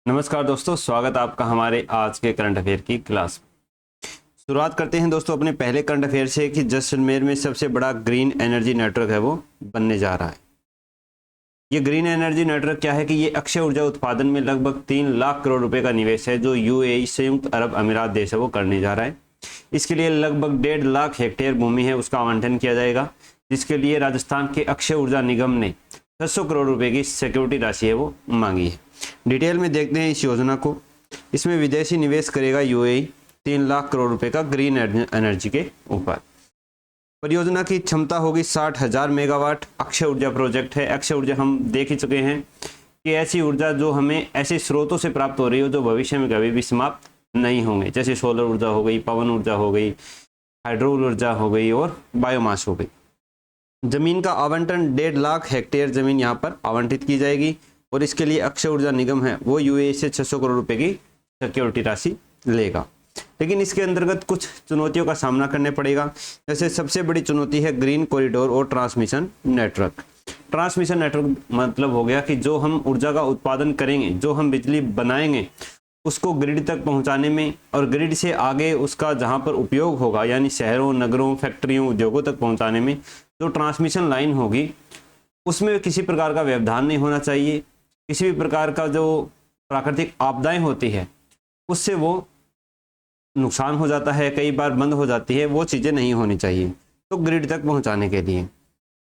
नमस्कार दोस्तों, स्वागत है आपका हमारे आज के करंट अफेयर की क्लास में। शुरुआत करते हैं दोस्तों अपने पहले करंट अफेयर से कि जैसलमेर में सबसे बड़ा ग्रीन एनर्जी नेटवर्क है वो बनने जा रहा है। ये ग्रीन एनर्जी नेटवर्क क्या है कि ये अक्षय ऊर्जा उत्पादन में लगभग 3 लाख करोड़ रुपए का निवेश है जो यूएई संयुक्त अरब अमीरात देश है वो करने जा रहा है। इसके लिए लगभग 1.5 लाख हेक्टेयर भूमि है उसका आवंटन किया जाएगा, जिसके लिए राजस्थान के अक्षय ऊर्जा निगम ने 600 करोड़ रुपए की सिक्योरिटी राशि है वो मांगी है। डिटेल में देखते हैं इस योजना को। इसमें विदेशी निवेश करेगा यूएई 3 लाख करोड़ रुपए का ग्रीन एनर्जी के ऊपर। परियोजना की क्षमता होगी 60,000 मेगावाट। अक्षय ऊर्जा प्रोजेक्ट है। अक्षय ऊर्जा हम देख ही चुके हैं कि ऐसी ऊर्जा जो हमें ऐसे स्रोतों से प्राप्त हो रही हो जो भविष्य में कभी भी समाप्त नहीं होंगे, जैसे सोलर ऊर्जा हो गई, पवन ऊर्जा हो गई, हाइड्रो ऊर्जा हो गई और बायोमास हो गई। जमीन का आवंटन 1.5 लाख हेक्टेयर जमीन यहाँ पर आवंटित की जाएगी और इसके लिए अक्षय ऊर्जा निगम है वो यूएई से 600 करोड़ रुपए की सिक्योरिटी राशि लेगा। लेकिन इसके अंतर्गत कुछ चुनौतियों का सामना करने पड़ेगा। जैसे सबसे बड़ी चुनौती है ग्रीन कॉरिडोर और ट्रांसमिशन नेटवर्क। ट्रांसमिशन नेटवर्क मतलब हो गया कि जो हम ऊर्जा का उत्पादन करेंगे, जो हम बिजली बनाएंगे, उसको ग्रिड तक पहुंचाने में और ग्रिड से आगे उसका जहां पर उपयोग होगा यानी शहरों, नगरों, फैक्ट्रियों, उद्योगों तक पहुंचाने में जो ट्रांसमिशन लाइन होगी उसमें किसी प्रकार का व्यवधान नहीं होना चाहिए। किसी भी प्रकार का जो प्राकृतिक आपदाएं होती है उससे वो नुकसान हो जाता है, कई बार बंद हो जाती है, वो चीज़ें नहीं होनी चाहिए। तो ग्रिड तक पहुंचाने के लिए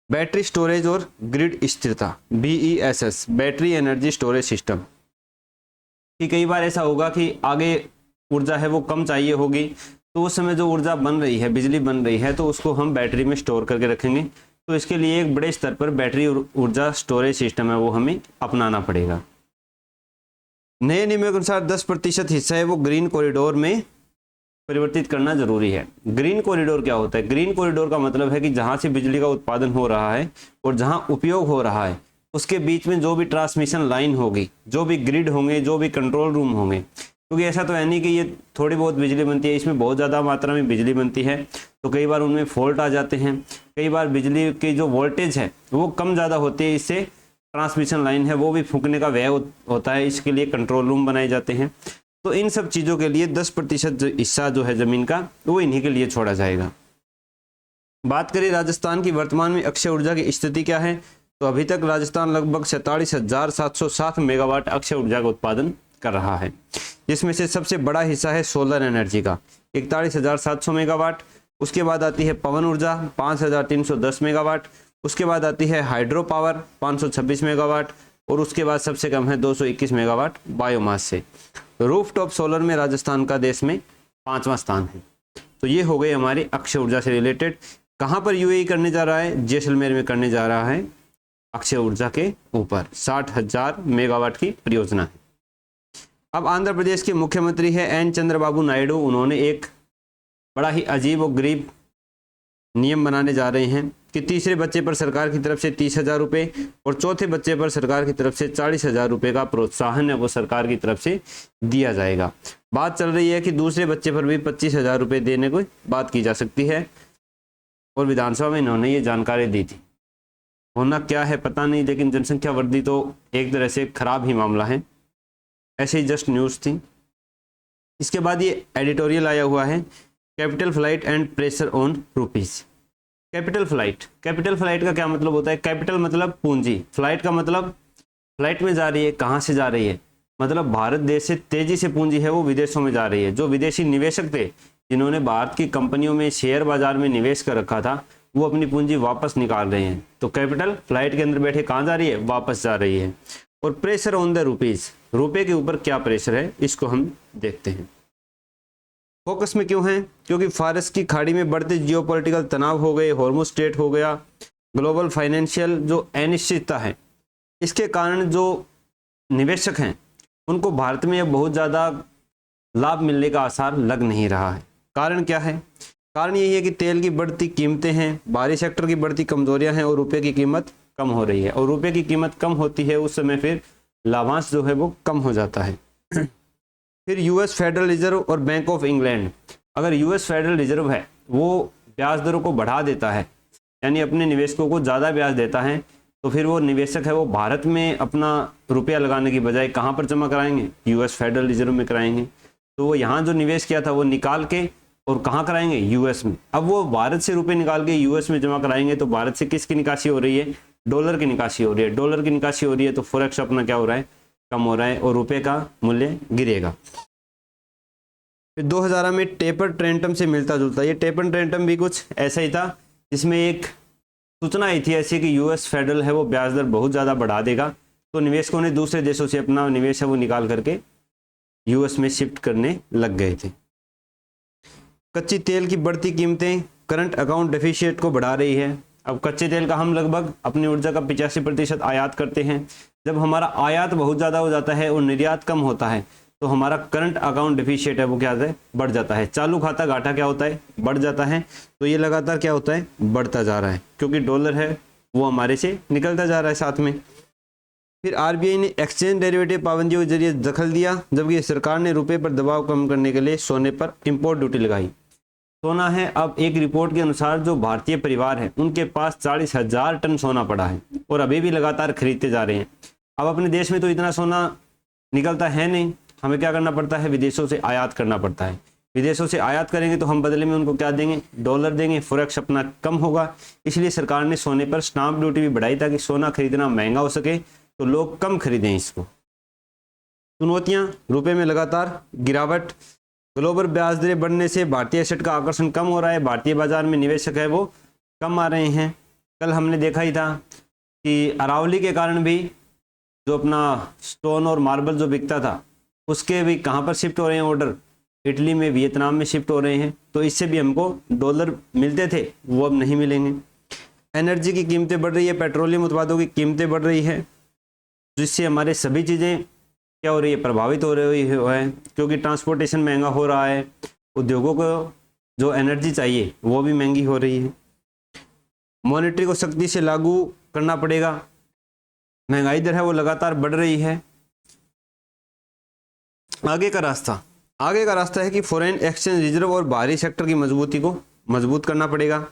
बैटरी स्टोरेज और ग्रिड स्थिरता BESS battery energy storage system, कि कई बार ऐसा होगा कि आगे ऊर्जा है वो कम चाहिए होगी, तो उस समय जो ऊर्जा बन रही है, बिजली बन रही है, तो उसको हम बैटरी में स्टोर करके रखेंगे। तो इसके लिए एक बड़े स्तर पर बैटरी ऊर्जा स्टोरेज सिस्टम है वो हमें अपनाना पड़ेगा। नए नियमों के अनुसार 10% हिस्सा है वो ग्रीन कॉरिडोर में परिवर्तित करना जरूरी है। ग्रीन कॉरिडोर क्या होता है? ग्रीन कॉरिडोर का मतलब है कि जहां से बिजली का उत्पादन हो रहा है और जहां उपयोग हो रहा है उसके बीच में जो भी ट्रांसमिशन लाइन होगी, जो भी ग्रिड होंगे, जो भी कंट्रोल रूम होंगे, क्योंकि ऐसा तो है नहीं कि ये थोड़ी बहुत बिजली बनती है, इसमें बहुत ज़्यादा मात्रा में बिजली बनती है, तो कई बार उनमें फॉल्ट आ जाते हैं। कई बार बिजली की जो वोल्टेज है वो कम ज़्यादा होती है, इससे ट्रांसमिशन लाइन है वो भी फूंकने का व्यय होता है। इसके लिए कंट्रोल रूम बनाए जाते हैं। तो इन सब चीज़ों के लिए 10% हिस्सा जो है ज़मीन का वो इन्हीं के लिए छोड़ा जाएगा। बात करें राजस्थान की वर्तमान में अक्षय ऊर्जा की स्थिति क्या है, तो अभी तक राजस्थान लगभग 47,707 मेगावाट अक्षय ऊर्जा का उत्पादन कर रहा है, जिसमें से सबसे बड़ा हिस्सा है सोलर एनर्जी का 41,700 मेगावाट। उसके बाद आती है पवन ऊर्जा 5,310 मेगावाट। उसके बाद आती है हाइड्रो पावर 526 मेगावाट और उसके बाद सबसे कम है 221 मेगावाट बायोमास से। रूफटॉप सोलर में राजस्थान का देश में 5वां स्थान है। तो ये हो गई हमारी अक्षय ऊर्जा से रिलेटेड। कहाँ पर यूएई करने जा रहा है? जैसलमेर में करने जा रहा है अक्षय ऊर्जा के ऊपर 60,000 मेगावाट की परियोजना है। अब आंध्र प्रदेश के मुख्यमंत्री है एन चंद्रबाबू नायडू। उन्होंने एक बड़ा ही अजीब और गरीब नियम बनाने जा रहे हैं कि तीसरे बच्चे पर सरकार की तरफ से 30,000 रुपये और चौथे बच्चे पर सरकार की तरफ से 40,000 रुपये का प्रोत्साहन है वो सरकार की तरफ से दिया जाएगा। बात चल रही है कि दूसरे बच्चे पर भी 25,000 रुपये देने को बात की जा सकती है और विधानसभा में इन्होंने ये जानकारी दी थी। होना क्या है पता नहीं, लेकिन जनसंख्या वृद्धि तो एक तरह से खराब ही मामला है। ऐसे ही जस्ट न्यूज़ थी। इसके बाद ये एडिटोरियल आया हुआ है, capital flight and pressure on rupees. Capital flight का क्या मतलब होता है? कैपिटल मतलब पूंजी, फ्लाइट का मतलब फ्लाइट में जा रही है। कहाँ से जा रही है? मतलब भारत देश से तेजी से पूंजी है वो विदेशों में जा रही है। जो विदेशी निवेशक थे जिन्होंने भारत की कंपनियों में शेयर बाजार में निवेश कर रखा था वो अपनी पूंजी वापस निकाल रहे हैं। तो कैपिटल फ्लाइट के अंदर बैठे कहाँ जा रही है? वापस जा रही है। और प्रेशर ऑन द रुपीज, रुपए के ऊपर क्या प्रेशर है इसको हम देखते हैं। फोकस में क्यों है? क्योंकि फारस की खाड़ी में बढ़ते जियोपॉलिटिकल तनाव हो गए, हॉर्मुज स्ट्रेट हो गया, ग्लोबल फाइनेंशियल जो अनिश्चितता है, इसके कारण जो निवेशक हैं उनको भारत में अब बहुत ज़्यादा लाभ मिलने का आसार लग नहीं रहा है। कारण क्या है? कारण यही है कि तेल की बढ़ती कीमतें हैं, बाहरी सेक्टर की बढ़ती कमजोरियां हैं और रुपये की कीमत कम हो रही है। और रुपये की कीमत कम होती है उस समय फिर लाभांश जो है वो कम हो जाता है। फिर यूएस फेडरल रिजर्व और बैंक ऑफ इंग्लैंड, अगर यूएस फेडरल रिजर्व है वो ब्याज दरों को बढ़ा देता है, यानी अपने निवेशकों को ज़्यादा ब्याज देता है, तो फिर वो निवेशक है वो भारत में अपना रुपया लगाने की बजाय कहाँ पर जमा कराएंगे, यूएस फेडरल रिजर्व में कराएंगे। तो वो यहाँ जो निवेश किया था वो निकाल के और कहाँ कराएंगे, यूएस में। अब वो भारत से रुपए निकाल के यूएस में जमा कराएंगे तो भारत से किसकी निकासी हो रही है, डॉलर की निकासी हो रही है। डॉलर की निकासी हो रही है तो फॉरेक्स अपना क्या हो रहा है, कम हो रहा है और रुपए का मूल्य गिरेगा। फिर 2000 में टेपर टेंटम से मिलता जुलता, ये टेपर टेंटम भी कुछ ऐसा ही था, जिसमें एक सूचना आई थी ऐसी कि यूएस फेडरल है वो ब्याज दर बहुत ज़्यादा बढ़ा देगा, तो निवेशकों ने दूसरे देशों से अपना निवेश है वो निकाल करके यूएस में शिफ्ट करने लग गए थे। कच्ची तेल की बढ़ती कीमतें करंट अकाउंट डेफिसिट को बढ़ा रही है। अब कच्चे तेल का हम लगभग अपनी ऊर्जा का 85% आयात करते हैं। जब हमारा आयात बहुत ज़्यादा हो जाता है और निर्यात कम होता है तो हमारा करंट अकाउंट डेफिसिट है वो क्या होता है, बढ़ जाता है। चालू खाता घाटा क्या होता है, बढ़ जाता है। तो ये लगातार क्या होता है, बढ़ता जा रहा है, क्योंकि डॉलर है वो हमारे से निकलता जा रहा है साथ में। फिर आरबीआई ने एक्सचेंज डेरिवेटिव पाबंदियों के जरिए दखल दिया, जबकि सरकार ने रुपए पर दबाव कम करने के लिए सोने पर इंपोर्ट ड्यूटी लगाई। सोना है, अब एक रिपोर्ट के अनुसार जो भारतीय परिवार है उनके पास 40,000 टन सोना पड़ा है और अभी भी लगातार खरीदते जा रहे हैं। अब अपने देश में तो इतना सोना निकलता है नहीं, हमें क्या करना पड़ता है, विदेशों से आयात करना पड़ता है। विदेशों से आयात करेंगे तो हम बदले में उनको क्या देंगे, डॉलर देंगे, फॉरेक्स अपना कम होगा। इसलिए सरकार ने सोने पर स्टाम्प ड्यूटी भी बढ़ाई ताकि सोना खरीदना महंगा हो सके तो लोग कम खरीदें इसको। चुनौतियां, रुपए में लगातार गिरावट, ग्लोबल ब्याज दरें बढ़ने से भारतीय एसेट का आकर्षण कम हो रहा है, भारतीय बाजार में निवेशक है वो कम आ रहे हैं। कल हमने देखा ही था कि अरावली के कारण भी जो अपना स्टोन और मार्बल जो बिकता था उसके भी कहाँ पर शिफ्ट हो रहे हैं ऑर्डर, इटली में, वियतनाम में शिफ्ट हो रहे हैं। तो इससे भी हमको डॉलर मिलते थे वो अब नहीं मिलेंगे। एनर्जी की कीमतें बढ़ रही है, पेट्रोलियम उत्पादों की कीमतें बढ़ रही है, जिससे हमारे सभी चीज़ें क्या हो रही है, प्रभावित हो रही है, क्योंकि ट्रांसपोर्टेशन महंगा हो रहा है, उद्योगों को जो एनर्जी चाहिए वो भी महंगी हो रही है। मॉनेटरी को सख्ती से लागू करना पड़ेगा, महंगाई दर है वो लगातार बढ़ रही है। आगे का रास्ता है कि फॉरेन एक्सचेंज रिजर्व और बाहरी सेक्टर की मजबूती को मजबूत करना पड़ेगा।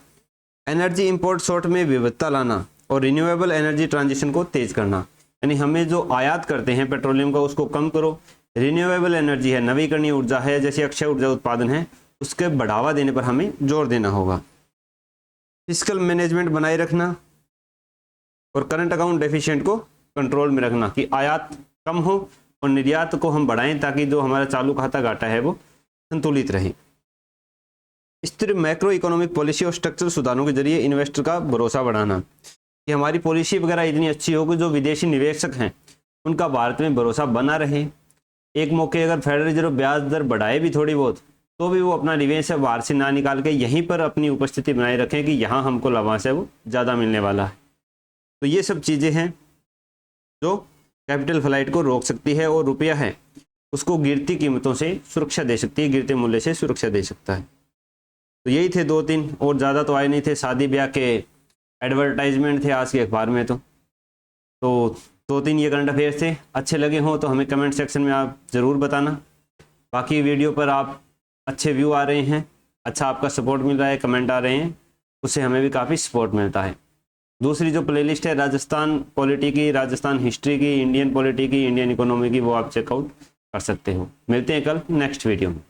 एनर्जी इंपोर्ट शॉर्ट में विविधता लाना और रिन्यूएबल एनर्जी ट्रांजिशन को तेज करना, यानी हमें जो आयात करते हैं पेट्रोलियम का उसको कम करो। रिन्यूएबल एनर्जी है, नवीकरणीय ऊर्जा है, जैसे अक्षय ऊर्जा उत्पादन है, उसके बढ़ावा देने पर हमें जोर देना होगा। फिस्कल मैनेजमेंट बनाए रखना और करंट अकाउंट डेफिशिएंट को कंट्रोल में रखना कि आयात कम हो और निर्यात को हम बढ़ाएं ताकि जो हमारा चालू खाता घाटा है वो संतुलित रहे। स्थिर मैक्रो इकोनॉमिक पॉलिसी और स्ट्रक्चरल सुधारों के जरिए इन्वेस्टर का भरोसा बढ़ाना कि हमारी पॉलिसी वगैरह इतनी अच्छी हो कि जो विदेशी निवेशक हैं उनका भारत में भरोसा बना रहे। एक मौके अगर फेडरल रिजर्व ब्याज दर बढ़ाए भी थोड़ी बहुत तो भी वो अपना निवेश है बाहर से ना निकाल के यहीं पर अपनी उपस्थिति बनाए रखें कि यहाँ हमको लाभांश है वो ज़्यादा मिलने वाला है। तो ये सब चीज़ें हैं जो कैपिटल फ्लाइट को रोक सकती है और रुपया है उसको गिरती कीमतों से सुरक्षा दे सकती है, गिरते मूल्य से सुरक्षा दे सकता है। तो यही थे 2-3 और ज़्यादा तो आए नहीं थे, शादी ब्याह के एडवर्टाइजमेंट थे आज के अखबार में। तो 2-3 ये करंट अफेयर थे, अच्छे लगे हों तो हमें कमेंट सेक्शन में आप ज़रूर बताना। बाकी वीडियो पर आप अच्छे व्यू आ रहे हैं, अच्छा आपका सपोर्ट मिल रहा है, कमेंट आ रहे हैं, उससे हमें भी काफ़ी सपोर्ट मिलता है। दूसरी जो प्लेलिस्ट है राजस्थान पॉलिटी की, राजस्थान हिस्ट्री की, इंडियन पॉलिटी की, इंडियन इकोनॉमी की, वो आप चेकआउट कर सकते हो। मिलते हैं कल नेक्स्ट वीडियो में।